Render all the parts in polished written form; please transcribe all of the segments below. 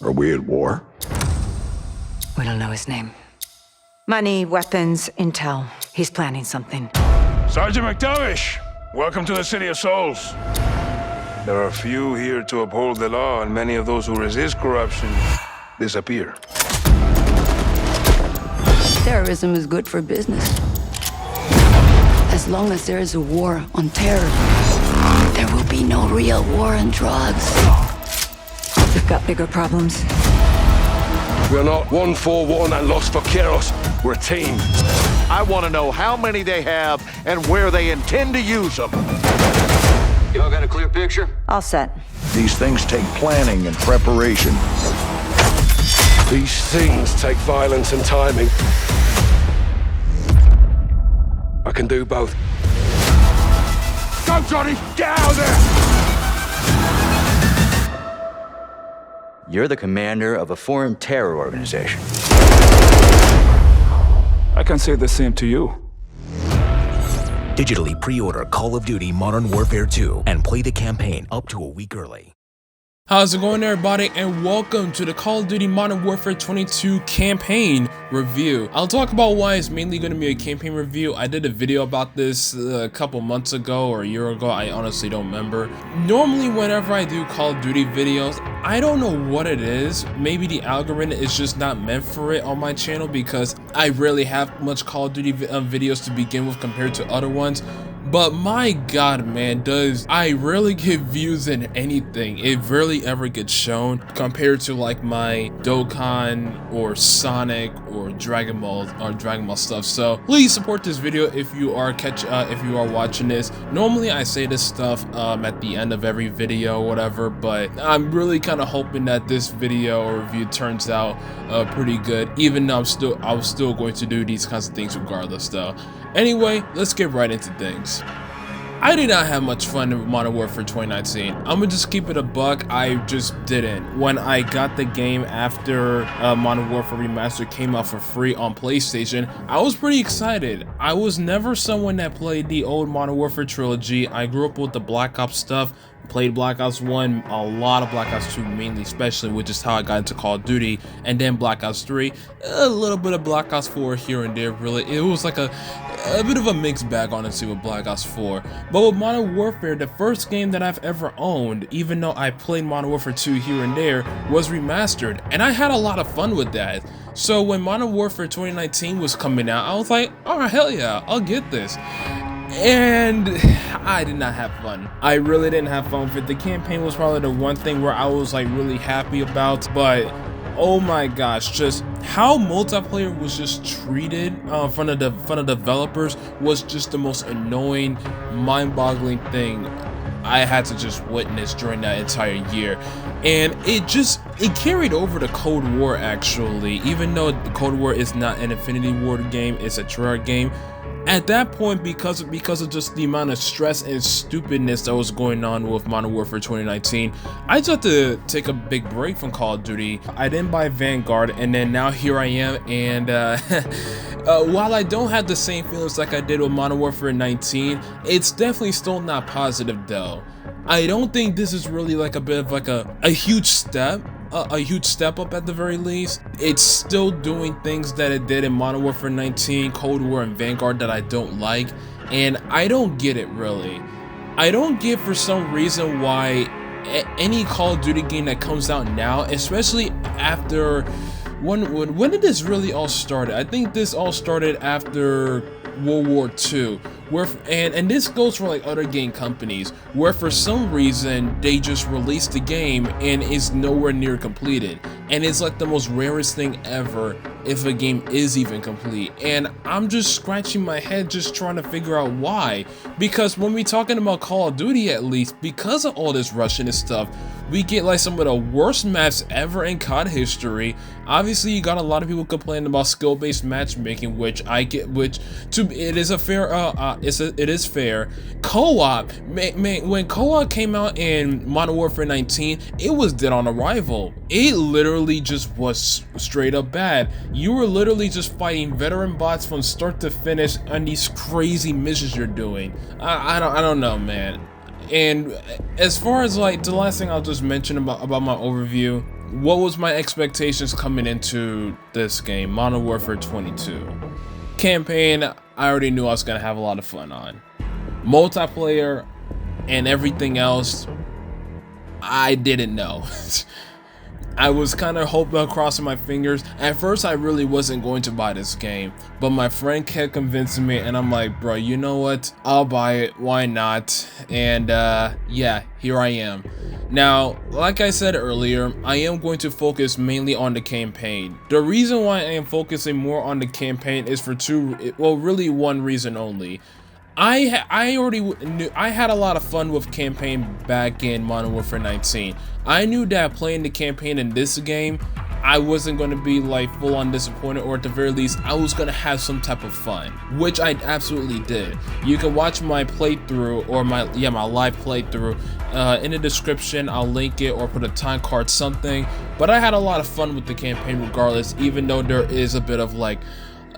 Are we at war? We don't know his name. Money, weapons, intel. He's planning something. Sergeant McTavish, welcome to the City of Souls. There are few here to uphold the law, and many of those who resist corruption disappear. Terrorism is good for business. As long as there is a war on terror, there will be no real war on drugs. We've got bigger problems. We're not 141 and lost for Keros. We're a team. I want to know how many they have and where they intend to use them. Y'all got a clear picture? All set. These things take planning and preparation. These things take violence and timing. I can do both. Go, Johnny! Get out of there! You're the commander of a foreign terror organization. I can say the same to you. Digitally pre-order Call of Duty Modern Warfare 2 and play the campaign up to a week early. How's it going, everybody, and welcome to the Call of Duty Modern Warfare 22 campaign review. I'll talk about why it's mainly going to be a campaign review. I did a video about this a couple months ago or a year ago. I honestly don't remember. Normally, whenever I do Call of Duty videos, I don't know what it is. Maybe the algorithm is just not meant for it on my channel because I rarely have much Call of Duty videos to begin with compared to other ones. But my god, man, does I rarely get views in anything. It rarely ever gets shown compared to like my Dokkan or Sonic or Dragon Ball stuff. So please support this video if you are watching this. Normally I say this stuff at the end of every video or whatever, but I'm really kind of hoping that this video or review turns out pretty good, even though I was still going to do these kinds of things regardless though. Anyway, let's get right into things. I did not have much fun in Modern Warfare 2019. I'm gonna just keep it a buck. I just didn't. When I got the game after Modern Warfare Remastered came out for free on PlayStation, I was pretty excited. I was never someone that played the old Modern Warfare trilogy. I grew up with the Black Ops stuff. Played Black Ops 1, a lot of Black Ops 2 mainly, especially, which is how I got into Call of Duty, and then Black Ops 3, a little bit of Black Ops 4 here and there, really. It was like a bit of a mixed bag, honestly, with Black Ops 4. But with Modern Warfare, the first game that I've ever owned, even though I played Modern Warfare 2 here and there, was remastered, and I had a lot of fun with that. So when Modern Warfare 2019 was coming out, I was like, oh, hell yeah, I'll get this. And I did not have fun. I really didn't have fun with it. The campaign was probably the one thing where I was like really happy about, but oh my gosh, just how multiplayer was just treated from the developers was just the most annoying, mind-boggling thing I had to just witness during that entire year. And it carried over to Cold War, actually. Even though Cold War is not an Infinity Ward game, it's a Treyarch game. At that point, because of just the amount of stress and stupidness that was going on with Modern Warfare 2019, I just had to take a big break from Call of Duty. I didn't buy Vanguard, and then now here I am, and while I don't have the same feelings like I did with Modern Warfare 19, it's definitely still not positive though. I don't think this is really like a bit of like a huge step. A huge step up at the very least. It's still doing things that it did in Modern Warfare 19, Cold War, and Vanguard that I don't like, and I don't get it really. I don't get for some reason why any Call of Duty game that comes out now, especially after when did this really all start? I think this all started after World War II, where and this goes for like other game companies, where for some reason they just released the game and it's nowhere near completed, and it's like the most rarest thing ever if a game is even complete. And I'm just scratching my head just trying to figure out why, because when we talking about Call of Duty, at least because of all this rushing and stuff, we get like some of the worst maps ever in COD history. Obviously you got a lot of people complaining about skill-based matchmaking, which I get, which it is a fair it is fair. Co-op, man, when co-op came out in Modern Warfare 19, it was dead on arrival. It literally just was straight up bad. You were literally just fighting veteran bots from start to finish on these crazy missions you're doing. I don't know, man. And as far as like the last thing I'll just mention about my overview, what was my expectations coming into this game, Modern Warfare 22? Campaign, I already knew I was gonna have a lot of fun on. Multiplayer and everything else, I didn't know. I was kind of hoping, crossing my fingers. At first, I really wasn't going to buy this game, but my friend kept convincing me, and I'm like, bro, you know what? I'll buy it. Why not? And yeah, here I am. Now, like I said earlier, I am going to focus mainly on the campaign. The reason why I am focusing more on the campaign is for really one reason only. I already knew I had a lot of fun with campaign back in Modern Warfare 19. I knew that playing the campaign in this game, I wasn't going to be like full on disappointed, or at the very least, I was going to have some type of fun, which I absolutely did. You can watch my playthrough, or my live playthrough in the description. I'll link it or put a time card, something. But I had a lot of fun with the campaign regardless, even though there is a bit of like,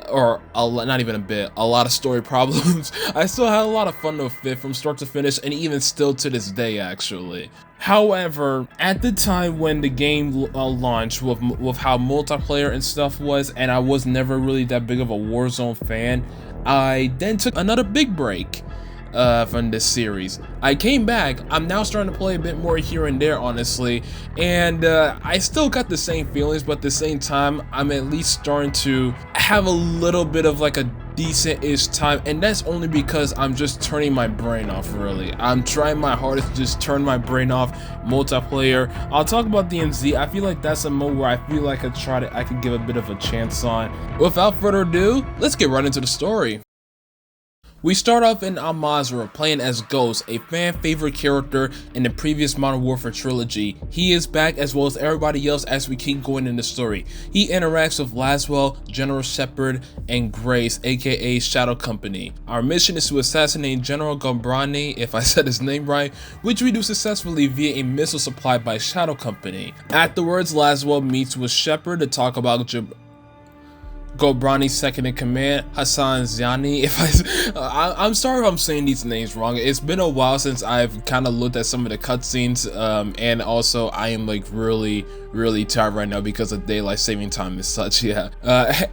not even a bit, a lot of story problems. I still had a lot of fun with it from start to finish, and even still to this day actually. However, at the time when the game launched, with how multiplayer and stuff was, and I was never really that big of a Warzone fan, I then took another big break from this series. I came back. I'm now starting to play a bit more here and there, honestly, and I still got the same feelings, but at the same time, I'm at least starting to have a little bit of like a decent-ish time, and that's only because I'm just turning my brain off, really. I'm trying my hardest to just turn my brain off. Multiplayer, I'll talk about DMZ. I feel like that's a mode where I feel like I could give a bit of a chance on. Without further ado, let's get right into the story. We start off in MWII playing as Ghost, a fan favorite character in the previous Modern Warfare trilogy. He is back as well as everybody else as we keep going in the story. He interacts with Laswell, General Shepard, and Grace, aka Shadow Company. Our mission is to assassinate General Gombrani, if I said his name right, which we do successfully via a missile supplied by Shadow Company. Afterwards, Laswell meets with Shepard to talk about Gombrani's second in command, Hassan Ziani. I'm sorry if I'm saying these names wrong. It's been a while since I've kind of looked at some of the cutscenes, and also I am like really tired right now because of daylight saving time and such. Yeah.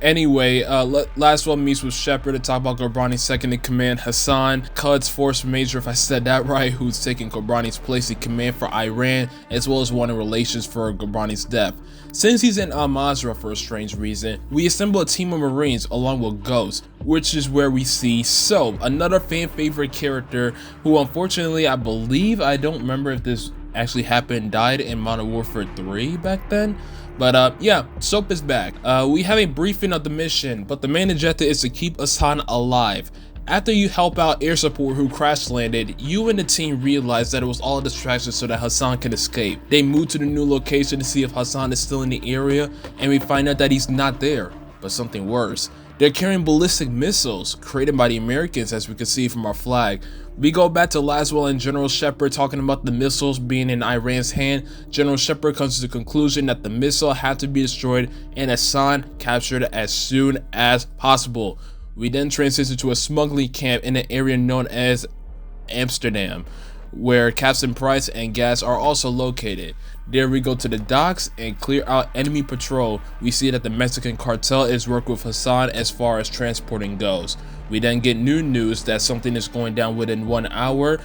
Anyway, Laswell meets with Shepard to talk about Gombrani's second in command, Hassan, Quds Force Major, if I said that right, who's taking Gombrani's place in command for Iran, as well as wanting relations for Gombrani's death. Since he's in MWII for a strange reason, we assemble a team of Marines along with Ghost, which is where we see Soap, another fan favorite character who unfortunately I don't remember if this actually happened, died in Modern Warfare 3 back then. But yeah, Soap is back. We have a briefing of the mission, but the main objective is to keep Hassan alive. After you help out air support who crash landed, you and the team realize that it was all a distraction so that Hassan can escape. They move to the new location to see if Hassan is still in the area, and we find out that he's not there, but something worse. They're carrying ballistic missiles created by the Americans, as we can see from our flag. We go back to Laswell and General Shepard talking about the missiles being in Iran's hand. General Shepard comes to the conclusion that the missile had to be destroyed and Hassan captured as soon as possible. We then transition to a smuggling camp in an area known as Amsterdam, where Captain Price and Gas are also located. There we go to the docks and clear out enemy patrol. We see that the Mexican cartel is working with Hassan as far as transporting goes. We then get new news that something is going down within 1 hour,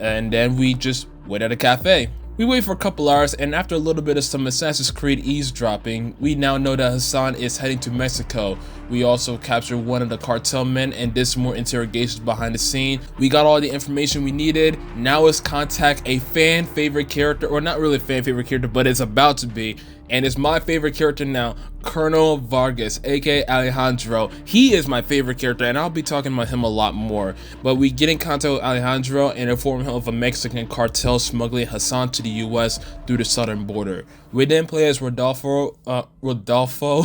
and then we just wait at a cafe. We wait for a couple hours, and after a little bit of some Assassin's Creed eavesdropping, we now know that Hassan is heading to Mexico. We also captured one of the cartel men and did some more interrogations behind the scene. We got all the information we needed. Now it's contact a fan favorite character, or not really a fan favorite character, but it's about to be. And it's my favorite character now, Colonel Vargas, aka Alejandro. He is my favorite character, and I'll be talking about him a lot more. But we get in contact with Alejandro and inform him of a Mexican cartel smuggling Hassan to the US through the southern border. We then play as Rodolfo. Rodolfo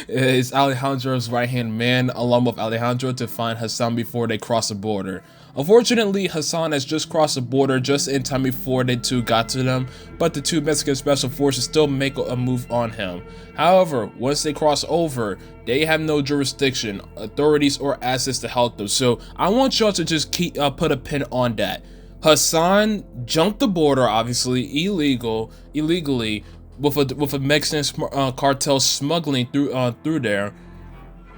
is Alejandro's right-hand man, along with Alejandro, to find Hassan before they cross the border. Unfortunately, Hassan has just crossed the border just in time before they two got to them, but the two Mexican special forces still make a move on him. However, once they cross over, they have no jurisdiction, authorities, or assets to help them. So I want y'all to just put a pin on that. Hassan jumped the border, obviously illegally, with a Mexican cartel smuggling through there.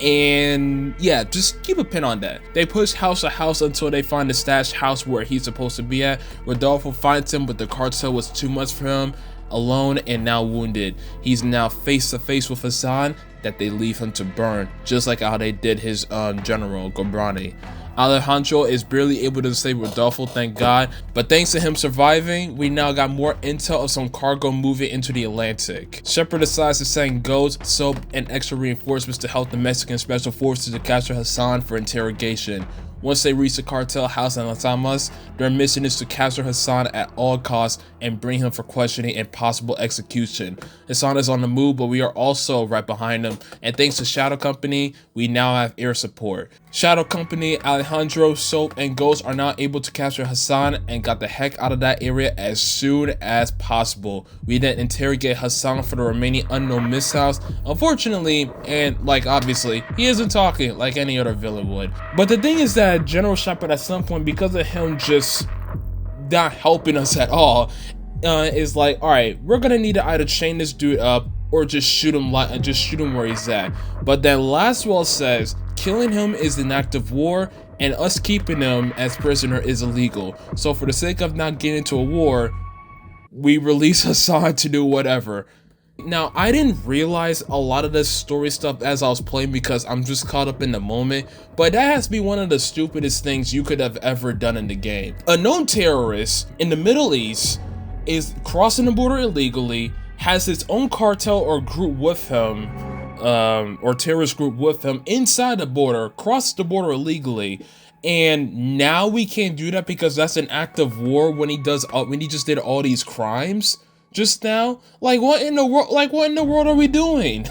And yeah, just keep a pin on that. They push house to house until they find the stash house where he's supposed to be at. Rodolfo finds him, but the cartel was too much for him. Alone and now wounded, he's now face to face with Hassan that they leave him to burn, just like how they did his general Gobrani. Alejandro is barely able to save Rodolfo, thank God, but thanks to him surviving, we now got more intel of some cargo moving into the Atlantic. Shepard decides to send Ghost, Soap, and extra reinforcements to help the Mexican Special Forces to capture Hassan for interrogation. Once they reach the cartel house in Las Almas, their mission is to capture Hassan at all costs and bring him for questioning and possible execution. Hassan is on the move, but we are also right behind him, and thanks to Shadow Company, we now have air support. Shadow Company, Alejandro, Soap, and Ghost are now able to capture Hassan and got the heck out of that area as soon as possible. We then interrogate Hassan for the remaining unknown missiles. Unfortunately, and like obviously, he isn't talking like any other villain would. But the thing is that General Shepard at some point, because of him just not helping us at all, is like, all right, we're gonna need to either chain this dude up or just shoot him where he's at. But then Laswell says killing him is an act of war and us keeping him as prisoner is illegal. So for the sake of not getting into a war, we release Hassan to do whatever. Now, I didn't realize a lot of this story stuff as I was playing because I'm just caught up in the moment, but that has to be one of the stupidest things you could have ever done in the game. A known terrorist in the Middle East is crossing the border illegally, has his own cartel or group with him, or terrorist group with him inside the border, crosses the border illegally, and now we can't do that because that's an act of war when he just did all these crimes just now. Like, what in the world are we doing?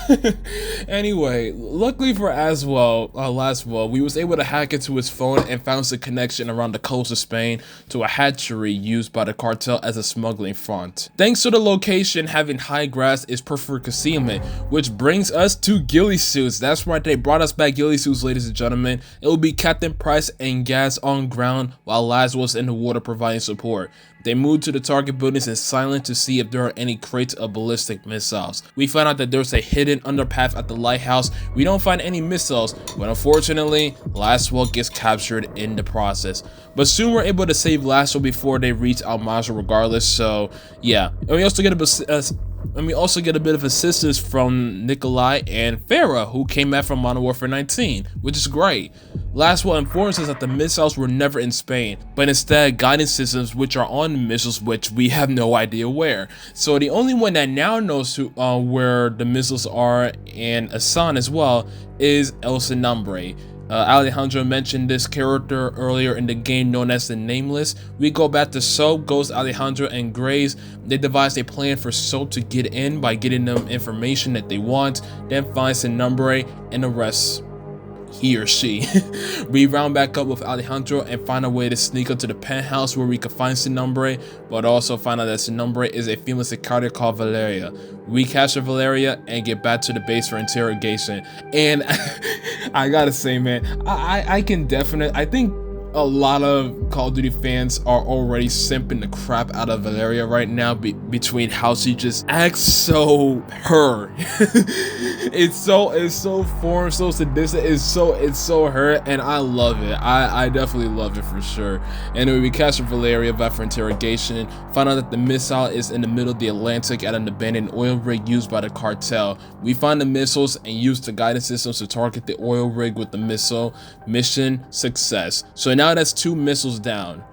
Anyway, luckily for Laswell, we was able to hack into his phone and found a connection around the coast of Spain to a hatchery used by the cartel as a smuggling front. Thanks to the location having high grass is perfect for concealment, which brings us to ghillie suits. That's right, they brought us back ghillie suits, ladies and gentlemen. It will be Captain Price and Gas on ground while Laswell's in the water providing support. They moved to the target buildings in silence to see if there are any crates of ballistic missiles. We find out that there's a hidden underpath at the lighthouse. We don't find any missiles, but unfortunately, Laswell gets captured in the process. But soon we're able to save Laswell before they reach Al Mazrah regardless, so yeah. And we also get a bit of assistance from Nikolai and Farah, who came back from Modern Warfare 19, which is great. Laswell informs us that the missiles were never in Spain, but instead guidance systems which are on the missiles, which we have no idea where. So the only one that now knows where the missiles are, and Hassan as well, is El Nombre. Alejandro mentioned this character earlier in the game known as the Nameless. We go back to Soap, Ghost, Alejandro, and Graves. They devised a plan for Soap to get in by getting them information that they want, then find Nombre and arrest he or she. We round back up with Alejandro and find a way to sneak up to the penthouse where we can find Nombre, but also find out that Nombre is a female Sicaria called Valeria. We capture Valeria and get back to the base for interrogation. And I gotta say, man, I think a lot of Call of Duty fans are already simping the crap out of Valeria right now between how she just acts so her. it's so foreign, so sadistic, it's so her, and I love it. I definitely love it for sure. Anyway, we capture Valeria back for interrogation, find out that the missile is in the middle of the Atlantic at an abandoned oil rig used by the cartel. We find the missiles and use the guidance systems to target the oil rig with the missile. Mission success. So now that's 2 missiles down,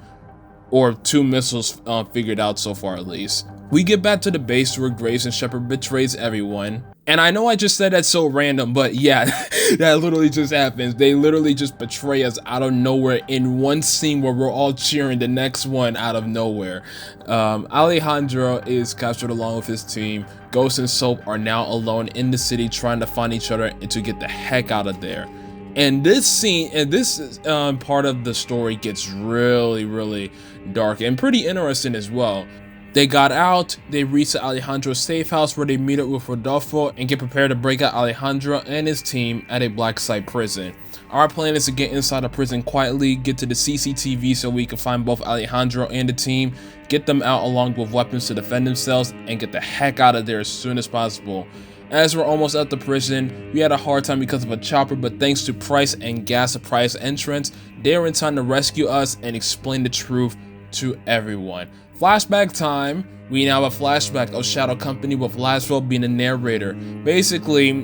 or 2 missiles figured out so far at least. We get back to the base where Graves and Shepard betrays everyone. And I know I just said that so random, but yeah, that literally just happens. They literally just betray us out of nowhere in one scene where we're all cheering the next one out of nowhere. Alejandro is captured along with his team. Ghost and Soap are now alone in the city trying to find each other and to get the heck out of there. And this scene, and this part of the story gets really dark and pretty interesting as well. They got out, they reach Alejandro's safe house where they meet up with Rodolfo and get prepared to break out Alejandro and his team at a black site prison. Our plan is to get inside the prison quietly, get to the CCTV so we can find both Alejandro and the team, get them out along with weapons to defend themselves, and get the heck out of there as soon as possible. As we're almost at the prison, we had a hard time because of a chopper, but thanks to Price and Gas Price entrance, they are in time to rescue us and explain the truth to everyone. Flashback time. We now have a flashback of Shadow Company with Laswell being the narrator. Basically,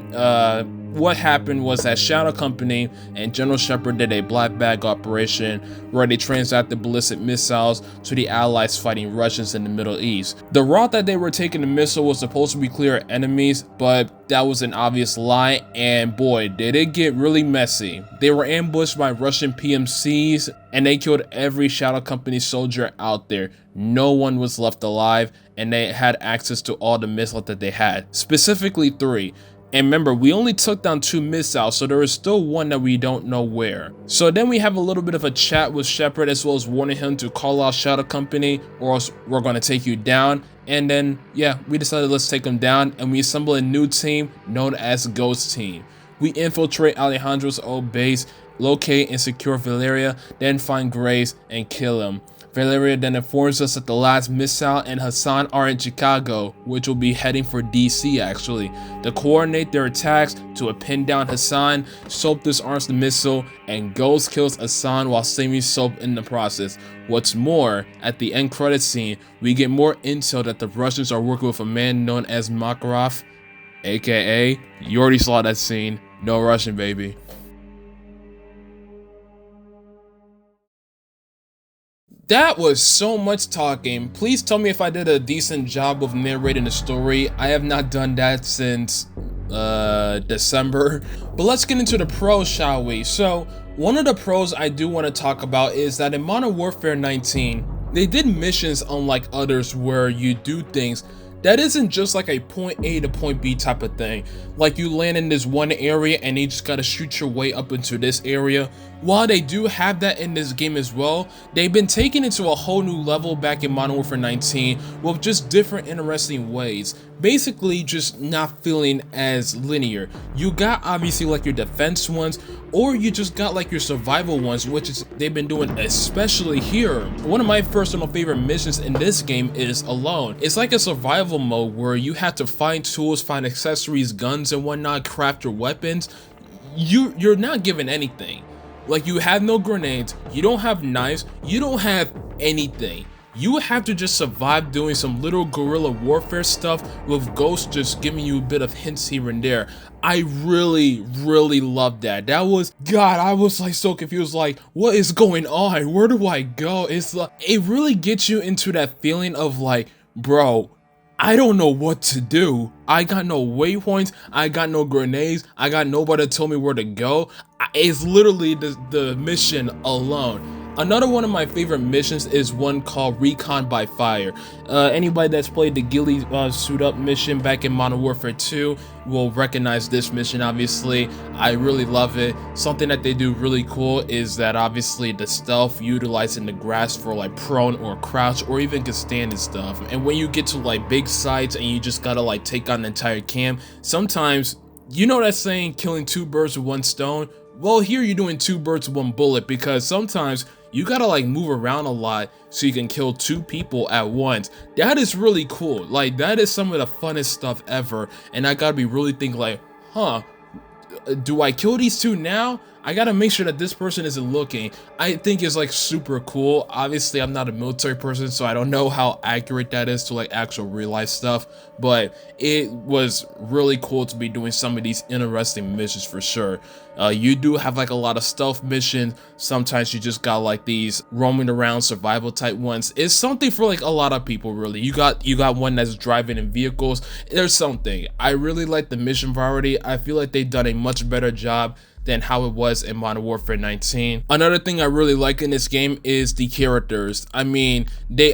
what happened was that Shadow Company and General Shepard did a black bag operation where they transacted ballistic missiles to the Allies fighting Russians in the Middle East. The route that they were taking the missile was supposed to be clear of enemies, but that was an obvious lie, and boy, did it get really messy. They were ambushed by Russian PMCs, and they killed every Shadow Company soldier out there. No one was left alive, and they had access to all the missiles that they had, specifically 3. And remember, we only took down 2 missiles, so there is still one that we don't know where. So then we have a little bit of a chat with Shepard, as well as warning him to call out Shadow Company or else we're going to take you down. And then, yeah, we decided let's take them down, and we assemble a new team known as Ghost Team. We infiltrate Alejandro's old base, locate and secure Valeria, then find Grace and kill him. Valeria then informs us that the last missile and Hassan are in Chicago, which will be heading for DC actually, to coordinate their attacks to pin down Hassan. Soap disarms the missile and Ghost kills Hassan while saving Soap in the process. What's more, at the end credit scene, we get more intel that the Russians are working with a man known as Makarov, aka, you already saw that scene, no Russian baby. That was so much talking. Please tell me if I did a decent job of narrating the story. I have not done that since December. But let's get into the pros, shall we? So one of the pros I do want to talk about is that in Modern Warfare 19, they did missions unlike others where you do things that isn't just like a point A to point B type of thing. Like you land in this one area and you just gotta shoot your way up into this area. While they do have that in this game as well, they've been taken into a whole new level back in Modern Warfare 19 with just different interesting ways. Basically just not feeling as linear. You got obviously like your defense ones, or you just got like your survival ones, which is they've been doing especially here. One of my personal favorite missions in this game is Alone. It's like a survival mode where you have to find tools, find accessories, guns and whatnot, craft your weapons. You're not given anything. Like you have no grenades, you don't have knives, you don't have anything. You have to just survive doing some little guerrilla warfare stuff with Ghost just giving you a bit of hints here and there. I really loved that. That was, God, I was like so confused, like what is going on? Where do I go? It's like, it really gets you into that feeling of like, bro, I don't know what to do. I got no waypoints, I got no grenades, I got nobody to tell me where to go. It's literally the mission Alone. Another one of my favorite missions is one called Recon by Fire. Anybody that's played the Ghillie Suit Up mission back in Modern Warfare 2 will recognize this mission, obviously. I really love it. Something that they do really cool is that obviously the stealth, utilizing the grass for like prone or crouch or even can stand and stuff. And when you get to like big sites and you just gotta like take on the entire camp, sometimes, you know that saying, killing 2 birds with 1 stone? Well, here you're doing 2 birds with 1 bullet, because sometimes you gotta like move around a lot so you can kill 2 people at once. That is really cool. Like that is some of the funnest stuff ever. And I gotta be really thinking like, huh, do I kill these 2 now? I gotta make sure that this person isn't looking. I think it's like super cool. Obviously I'm not a military person, so I don't know how accurate that is to like actual real life stuff, but it was really cool to be doing some of these interesting missions for sure. You do have like a lot of stealth missions. Sometimes you just got like these roaming around survival type ones. It's something for like a lot of people really. You got one that's driving in vehicles. There's something. I really like the mission variety. I feel like they've done a much better job than how it was in Modern Warfare 19. Another thing I really like in this game is the characters. I mean, they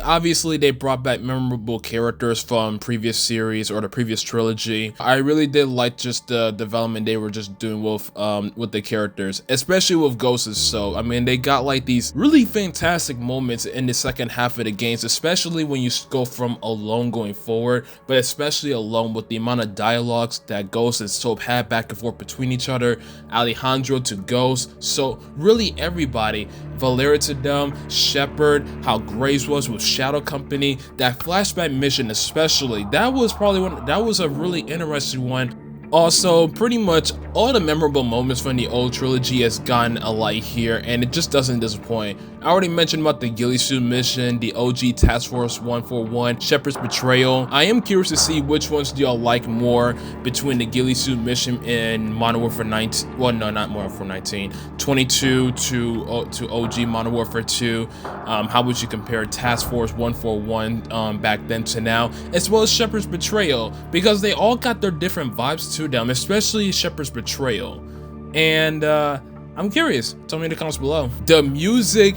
brought back memorable characters from previous series or the previous trilogy. I really did like just the development they were just doing with the characters, especially with Ghosts. So I mean, they got like these really fantastic moments in the second half of the games, especially when you go from Alone going forward, but especially Alone with the amount of dialogues that Ghost and Soap had back and forth between each other. Alejandro Alejandro to Ghost, so really everybody. Valera to them, Shepard, how Graves was with Shadow Company, that flashback mission especially, that was a really interesting one. Also, pretty much all the memorable moments from the old trilogy has gotten a light here, and it just doesn't disappoint. I already mentioned about the ghillie suit mission, the OG Task Force 141, Shepard's betrayal. I am curious to see which ones do y'all like more between the ghillie suit mission in Modern Warfare 19, well no, not Modern Warfare 19, 22 to OG Modern Warfare 2. How would you compare Task Force 141 back then to now, as well as Shepard's betrayal, because they all got their different vibes to them, especially Shepard's betrayal. And I'm curious, tell me in the comments below. The music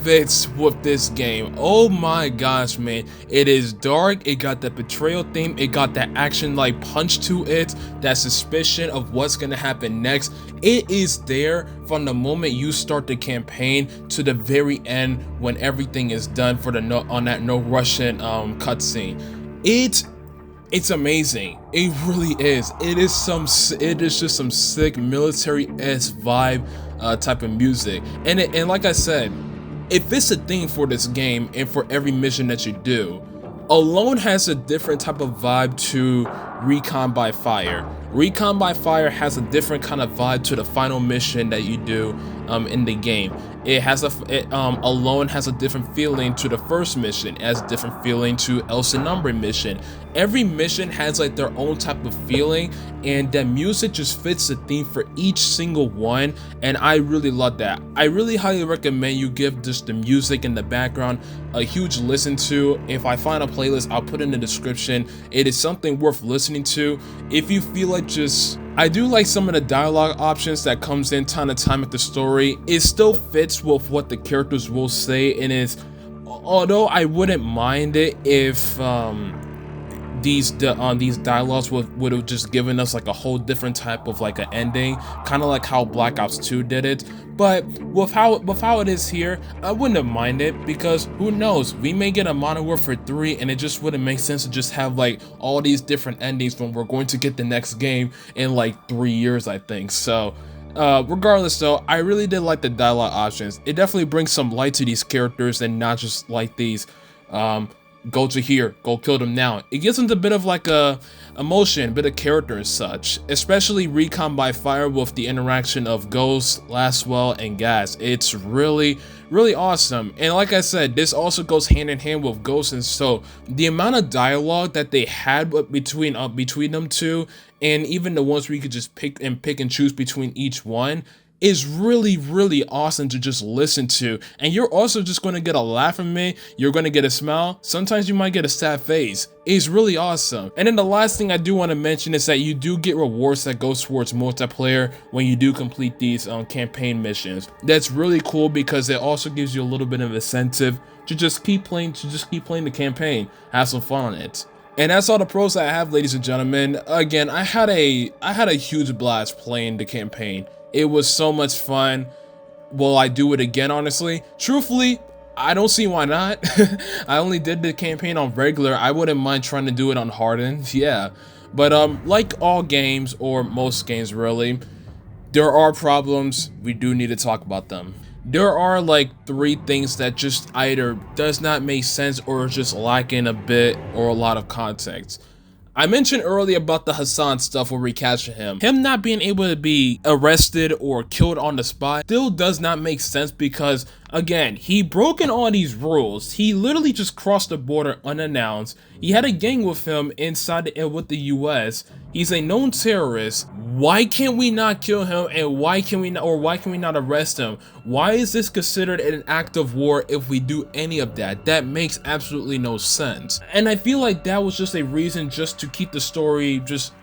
fits with this game. Oh my gosh, man, it is dark, it got that betrayal theme, it got that action like punch to it, that suspicion of what's gonna happen next. It is there from the moment you start the campaign to the very end when everything is done for the on that no Russian cutscene. It's amazing. It really is. It is just some sick military-esque vibe type of music. And like I said, it fits a theme for this game and for every mission that you do. Alone has a different type of vibe to Recon by Fire. Recon by Fire has a different kind of vibe to the final mission that you do in the game. Alone has a different feeling to the first mission, it has a different feeling to El Nombre mission. Every mission has like their own type of feeling, and that music just fits the theme for each single one, and I really love that. I really highly recommend you give just the music in the background a huge listen to. If I find a playlist, I'll put it in the description. It is something worth listening to if you feel like I do like some of the dialogue options that comes in time to time with the story. It still fits with what the characters will say, and although I wouldn't mind it if these dialogues would have just given us like a whole different type of like an ending, kind of like how Black Ops 2 did it. But with how it is here, I wouldn't have minded, because who knows, we may get a Modern Warfare 3 and it just wouldn't make sense to just have like all these different endings when we're going to get the next game in like 3 years, I think. So regardless though, I really did like the dialogue options. It definitely brings some light to these characters and not just like these go to here, go kill them now. It gives them a bit of like a emotion, a bit of character and such, especially Recon by Fire with the interaction of Ghost, Laswell, and Gas. It's really awesome. And like I said, this also goes hand in hand with Ghost, and so the amount of dialogue that they had between them two, and even the ones where you could just pick and choose between each one, is really awesome to just listen to. And you're also just going to get a laugh from me, you're going to get a smile, sometimes you might get a sad face. It's really awesome. And then the last thing I do want to mention is that you do get rewards that go towards multiplayer when you do complete these campaign missions. That's really cool, because it also gives you a little bit of incentive to just keep playing the campaign, have some fun on it. And that's all the pros that I have, ladies and gentlemen. Again, I had a huge blast playing the campaign. It was so much fun. Will I do it again, honestly? Truthfully, I don't see why not. I only did the campaign on regular. I wouldn't mind trying to do it on hardened, yeah. But like all games, or most games really, there are problems. We do need to talk about them. There are like 3 things that just either does not make sense or just lacking a bit or a lot of context. I mentioned earlier about the Hassan stuff where we capture him. Him not being able to be arrested or killed on the spot still does not make sense, because again, he broken all these rules. He literally just crossed the border unannounced. He had a gang with him inside with the US. He's a known terrorist. Why can't we not kill him, and why can we not arrest him? Why is this considered an act of war if we do any of that? That makes absolutely no sense. And I feel like that was just a reason just to keep the story just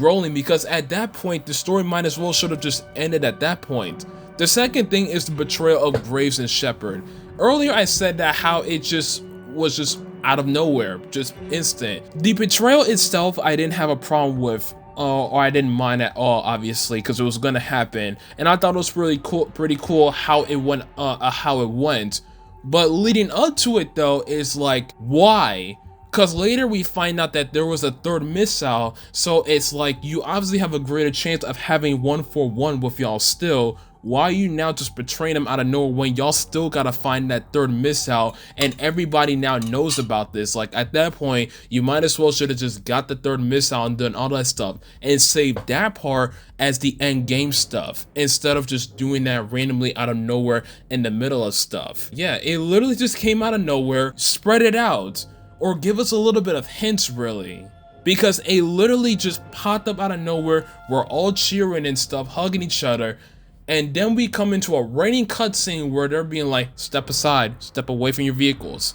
rolling, because at that point the story might as well should have just ended at that point. The second thing is the betrayal of Graves and Shepard. Earlier I said that how it just was just out of nowhere, just instant. The betrayal itself I didn't have a problem with, or I didn't mind at all, obviously, because it was gonna happen, and I thought it was really cool, pretty cool how it went. But leading up to it though is like, why Because later we find out that there was a third missile, so it's like you obviously have a greater chance of having 1-for-1 with y'all still. Why are you now just betraying them out of nowhere when y'all still gotta find that third missile and everybody now knows about this? Like, at that point, you might as well should have just got the third missile and done all that stuff and saved that part as the end game stuff instead of just doing that randomly out of nowhere in the middle of stuff. Yeah, it literally just came out of nowhere. Spread it out or give us a little bit of hints, really. Because it literally just popped up out of nowhere. We're all cheering and stuff, hugging each other. And then we come into a raining cutscene where they're being like, step aside, step away from your vehicles.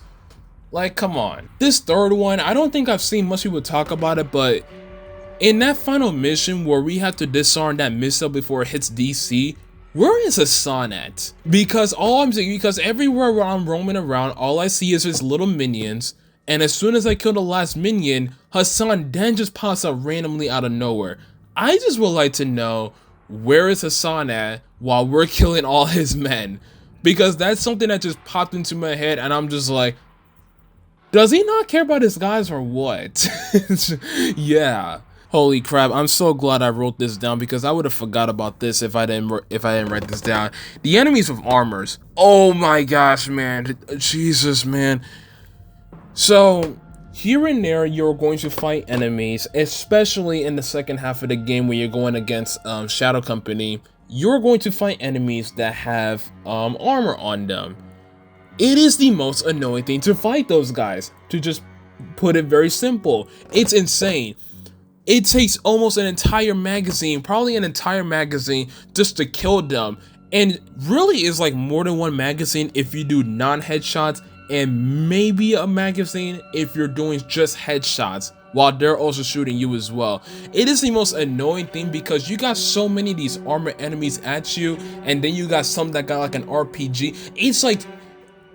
Like, come on. This third one, I don't think I've seen much people talk about it, but in that final mission where we have to disarm that missile before it hits DC, where is Hassan at? Because because everywhere where I'm roaming around, all I see is his little minions. And as soon as I kill the last minion, Hassan then just pops up randomly out of nowhere. I just would like to know, where is Hassan at while we're killing all his men? Because that's something that just popped into my head and I'm just like, does he not care about his guys or what? Yeah. Holy crap, I'm so glad I wrote this down because I would have forgot about this if I didn't write this down. The enemies with armors. Oh my gosh, man. Jesus, man. So here and there, you're going to fight enemies, especially in the second half of the game when you're going against Shadow Company. You're going to fight enemies that have armor on them. It is the most annoying thing to fight those guys, to just put it very simple. It's insane. It takes almost an entire magazine, probably an entire magazine, just to kill them. And really is like more than one magazine if you do non-headshots, and maybe a magazine if you're doing just headshots while they're also shooting you as well. It is the most annoying thing because you got so many of these armored enemies at you, and then you got some that got like an RPG. It's like,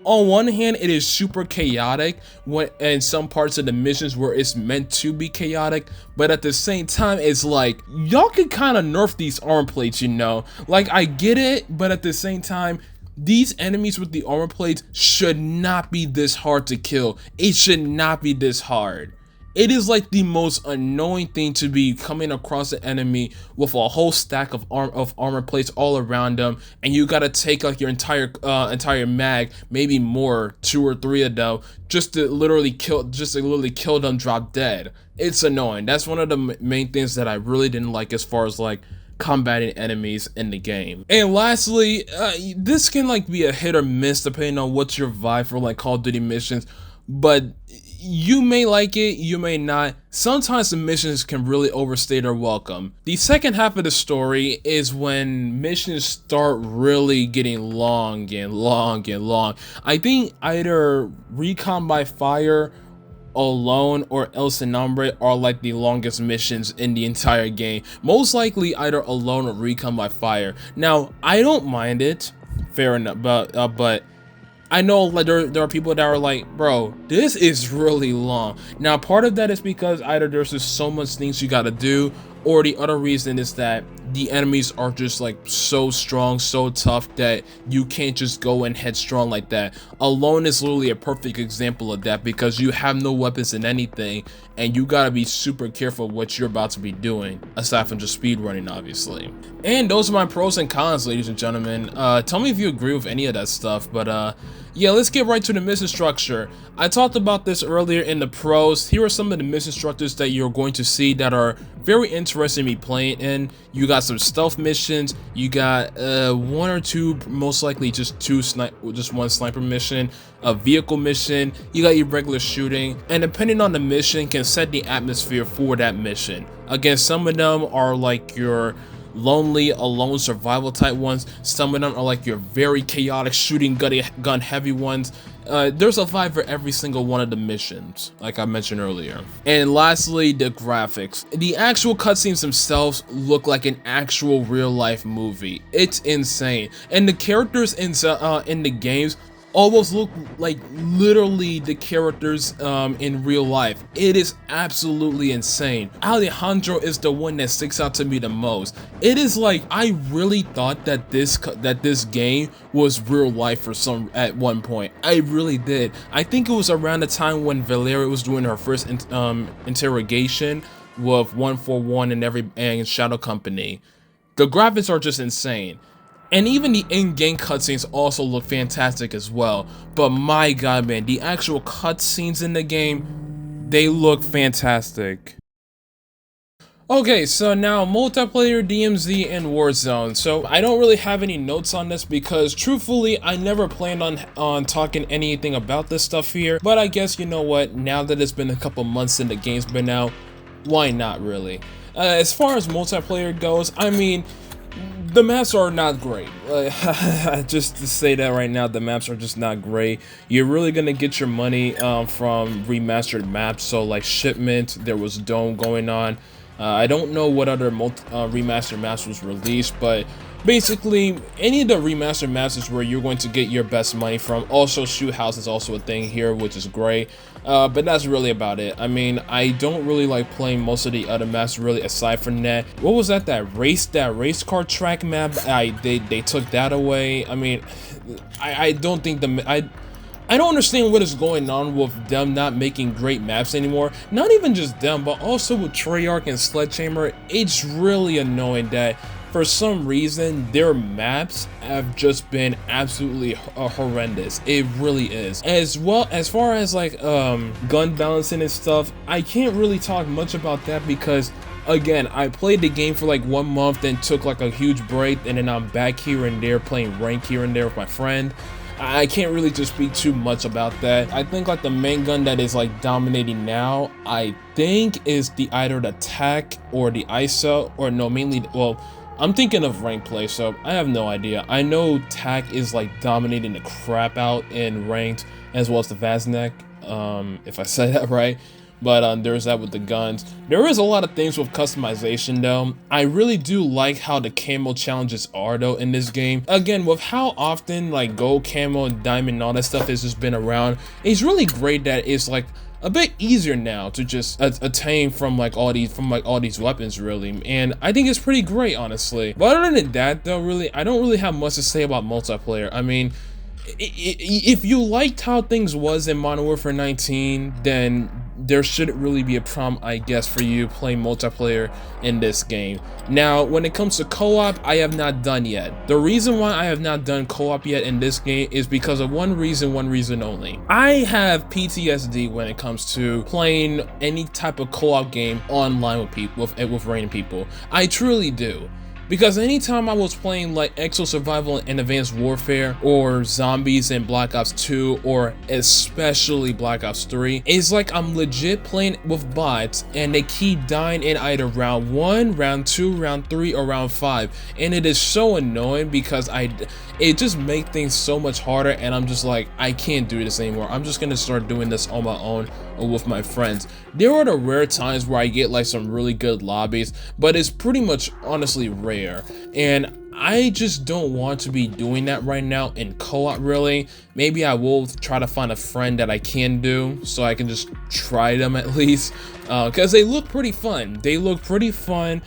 on one hand, it is super chaotic when in some parts of the missions where it's meant to be chaotic, but at the same time, it's like, y'all can kind of nerf these armor plates, you know? Like, I get it, but at the same time, these enemies with the armor plates should not be this hard to kill. It should not be this hard. It is like the most annoying thing to be coming across an enemy with a whole stack of armor plates all around them, and you gotta take like your entire mag, maybe more, 2 or 3 of them, just to literally kill them drop dead. It's annoying. That's one of the main things that I really didn't like as far as like combating enemies in the game. And lastly, this can like be a hit or miss depending on what's your vibe for like Call of Duty missions, but you may like it, you may not. Sometimes the missions can really overstay their welcome. The second half of the story is when missions start really getting long and long and long. I think either Recon by Fire, Alone, or El Sin Nombre are like the longest missions in the entire game. Most likely either Alone or Recon by Fire. Now, I don't mind it, fair enough, but I know like there are people that are like, bro, this is really long. Now, part of that is because either there's just so much things you gotta do, or the other reason is that the enemies are just like so strong, so tough that you can't just go in headstrong like that. Alone is literally a perfect example of that because you have no weapons in anything, and you gotta be super careful what you're about to be doing, aside from just speed running, obviously. And those are my pros and cons, ladies and gentlemen. Tell me if you agree with any of that stuff, but yeah, let's get right to the mission structure. I talked about this earlier in the pros. Here are some of the mission structures that you're going to see that are very interesting to be playing in. You got some stealth missions. You got 1 or 2, most likely just one sniper mission, a vehicle mission. You got your regular shooting, and depending on the mission, can set the atmosphere for that mission. Again, some of them are like your lonely, alone survival type ones. Some of them are like your very chaotic shooting gun heavy ones. There's a vibe for every single one of the missions, like I mentioned earlier. And lastly, the graphics. The actual cutscenes themselves look like an actual real life movie. It's insane. And the characters in the games almost look like literally the characters in real life. It is absolutely insane. Alejandro is the one that sticks out to me the most. It is like, I really thought that this game was real life for some at one point. I really did. I think it was around the time when Valeria was doing her first interrogation with 141 and Shadow Company. The graphics are just insane. And even the in-game cutscenes also look fantastic as well. But my god, man, the actual cutscenes in the game, they look fantastic. Okay, so now multiplayer, DMZ, and Warzone. So I don't really have any notes on this because truthfully, I never planned on talking anything about this stuff here. But I guess, you know what, now that it's been a couple months and the game's been out, why not really? As far as multiplayer goes, I mean, the maps are not great. Just to say that right now, the maps are just not great. You're really gonna get your money from remastered maps. So like Shipment, there was Dome going on. I don't know what other remastered maps was released, but basically any of the remastered maps is where you're going to get your best money from. Also, Shoot House is also a thing here, which is great. But that's really about it. I mean, I don't really like playing most of the other maps really aside from that. What was that race car track map? They took that away. I mean, I don't think I don't understand what is going on with them not making great maps anymore. Not even just them, but also with Treyarch and Sledgehammer. It's really annoying that for some reason their maps have just been absolutely horrendous. It really is. As well, as far as like gun balancing and stuff, I can't really talk much about that because again, I played the game for like 1 month, then took like a huge break, and then I'm back here and there playing rank here and there with my friend. I can't really just speak too much about that. I think like the main gun that is like dominating now, I think is either the TAC or the ISO, or no, mainly, well, I'm thinking of rank play, so I have no idea. I know TAC is like dominating the crap out in ranked, as well as the Vaznek, if I said that right. But there's that with the guns. There is a lot of things with customization though. I really do like how the camo challenges are though in this game. Again, with how often like gold camo and diamond and all that stuff has just been around, it's really great that it's like a bit easier now to just attain from all these weapons really, and I think it's pretty great honestly. But other than that though, really, I don't really have much to say about multiplayer. I mean, if you liked how things was in Modern Warfare 19, then there shouldn't really be a problem, I guess, for you playing multiplayer in this game. Now, when it comes to co-op, I have not done yet. The reason why I have not done co-op yet in this game is because of one reason only. I have PTSD when it comes to playing any type of co-op game online with people, with random people. I truly do. Because anytime I was playing like Exo Survival and Advanced Warfare, or Zombies in Black Ops 2, or especially Black Ops 3, it's like I'm legit playing with bots and they keep dying in either round 1, round 2, round 3, or round 5. And it is so annoying because it just makes things so much harder, and I'm just like, I can't do this anymore. I'm just gonna start doing this on my own or with my friends. There are the rare times where I get like some really good lobbies, but it's pretty much honestly rare. And I just don't want to be doing that right now in co-op really. Maybe I will try to find a friend that I can do so I can just try them at least, because they look pretty fun. They look pretty fun,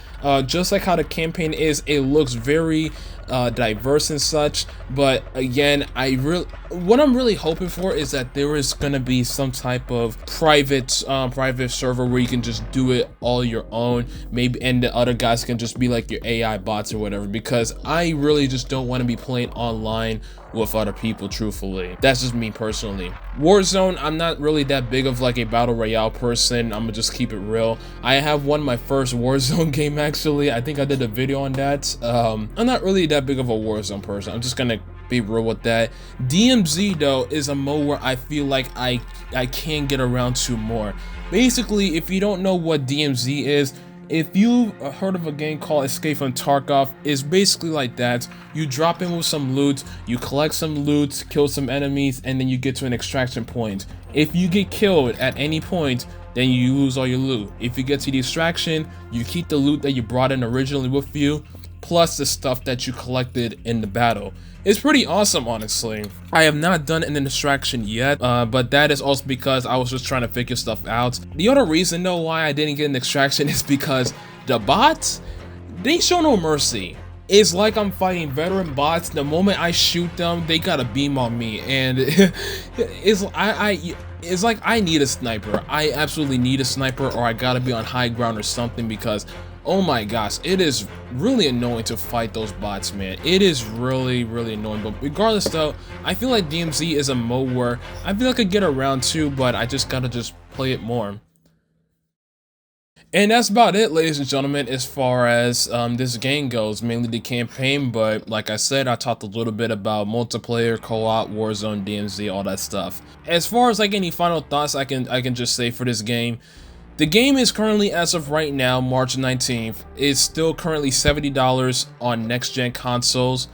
just like how the campaign is. It looks very diverse and such. But again, what I'm really hoping for is that there is gonna be some type of private server where you can just do it all your own, maybe, and the other guys can just be like your AI bots or whatever, because I really just don't want to be playing online with other people, truthfully. That's just me personally. Warzone, I'm not really that big of like a battle royale person. I'm gonna just keep it real. I have won my first Warzone game actually. I think I did a video on that. I'm not really that big of a Warzone person. I'm just gonna be real with that. DMZ though is a mode where I feel like I can get around to more. Basically, if you don't know what DMZ is, if you've heard of a game called Escape from Tarkov, it's basically like that. You drop in with some loot, you collect some loot, kill some enemies, and then you get to an extraction point. If you get killed at any point, then you lose all your loot. If you get to the extraction, you keep the loot that you brought in originally with you, plus the stuff that you collected in the battle. It's pretty awesome, honestly. I have not done an extraction yet, but that is also because I was just trying to figure stuff out. The other reason though why I didn't get an extraction is because the bots, they show no mercy. It's like I'm fighting veteran bots. The moment I shoot them, they got a beam on me, and it's like I need a sniper. I absolutely need a sniper, or I gotta be on high ground or something, because oh my gosh, it is really annoying to fight those bots, man. It is really, really annoying. But regardless though, I feel like DMZ is a mode where I feel like I could get around to, but I just gotta play it more. And that's about it, ladies and gentlemen, as far as this game goes, mainly the campaign. But like I said, I talked a little bit about multiplayer, co-op, Warzone, DMZ, all that stuff. As far as like any final thoughts I can just say for this game, the game is currently, as of right now, March 19th, is still currently $70 on next-gen consoles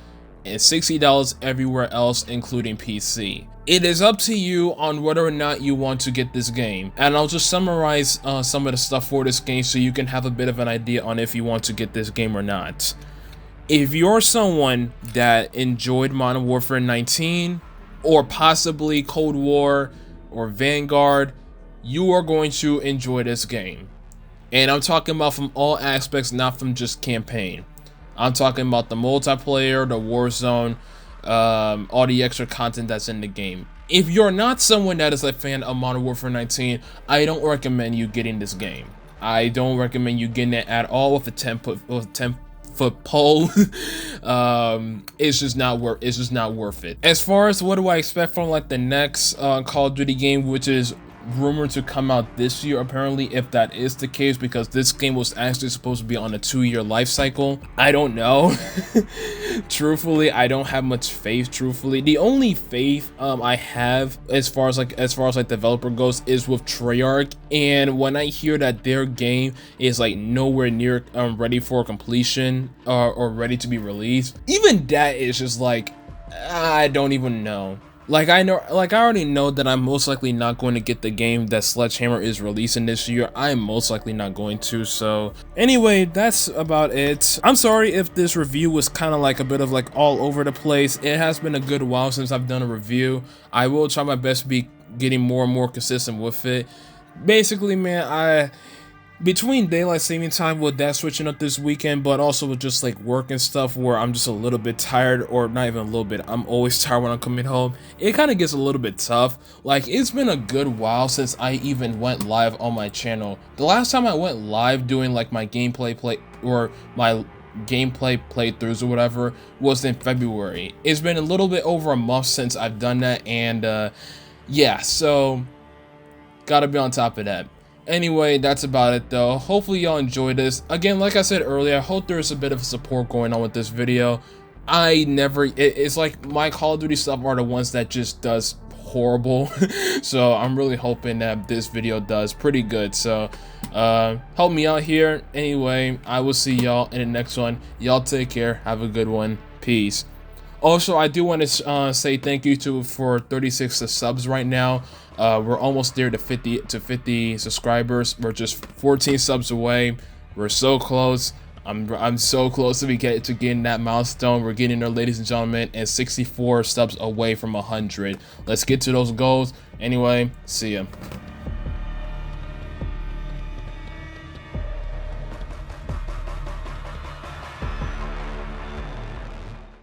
and $60 everywhere else, including PC. It is up to you on whether or not you want to get this game, and I'll just summarize some of the stuff for this game so you can have a bit of an idea on if you want to get this game or not. If you're someone that enjoyed Modern Warfare 19 or possibly Cold War or Vanguard, you are going to enjoy this game. And I'm talking about from all aspects, not from just campaign. I'm talking about the multiplayer, the Warzone, all the extra content that's in the game. If you're not someone that is a fan of Modern Warfare 19, I don't recommend you getting this game. I don't recommend you getting it at all with a 10-foot pole. It's just not worth it. As far as what do I expect from like the next Call of Duty game, which is rumored to come out this year, apparently, if that is the case, because this game was actually supposed to be on a 2-year life cycle. I don't know. Truthfully, I don't have much faith. Truthfully, the only faith I have as far as developer goes is with Treyarch, and when I hear that their game is like nowhere near ready for completion or ready to be released, even that is just like, I don't even know. Like I already know that I'm most likely not going to get the game that Sledgehammer is releasing this year. I'm most likely not going to. So anyway, that's about it. I'm sorry if this review was kind of like a bit of like all over the place. It has been a good while since I've done a review. I will try my best to be getting more and more consistent with it. Basically, man, between daylight saving time with that switching up this weekend, but also with just like work and stuff where I'm just a little bit tired, or not even a little bit, I'm always tired when I'm coming home, it kind of gets a little bit tough. Like, it's been a good while since I even went live on my channel. The last time I went live doing like my gameplay playthroughs or whatever was in February. It's been a little bit over a month since I've done that, and yeah, so gotta be on top of that. Anyway, that's about it though. Hopefully y'all enjoyed this. Again, like I said earlier, I hope there's a bit of support going on with this video. It's like my Call of Duty stuff are the ones that just does horrible. So I'm really hoping that this video does pretty good. So help me out here. Anyway, I will see y'all in the next one. Y'all take care. Have a good one. Peace. Also, I do want to say thank you for 36 subs right now. We're almost there to 50 subscribers. We're just 14 subs away. We're so close. I'm so close to getting that milestone. We're getting there, ladies and gentlemen, and 64 subs away from 100. Let's get to those goals. Anyway, see ya.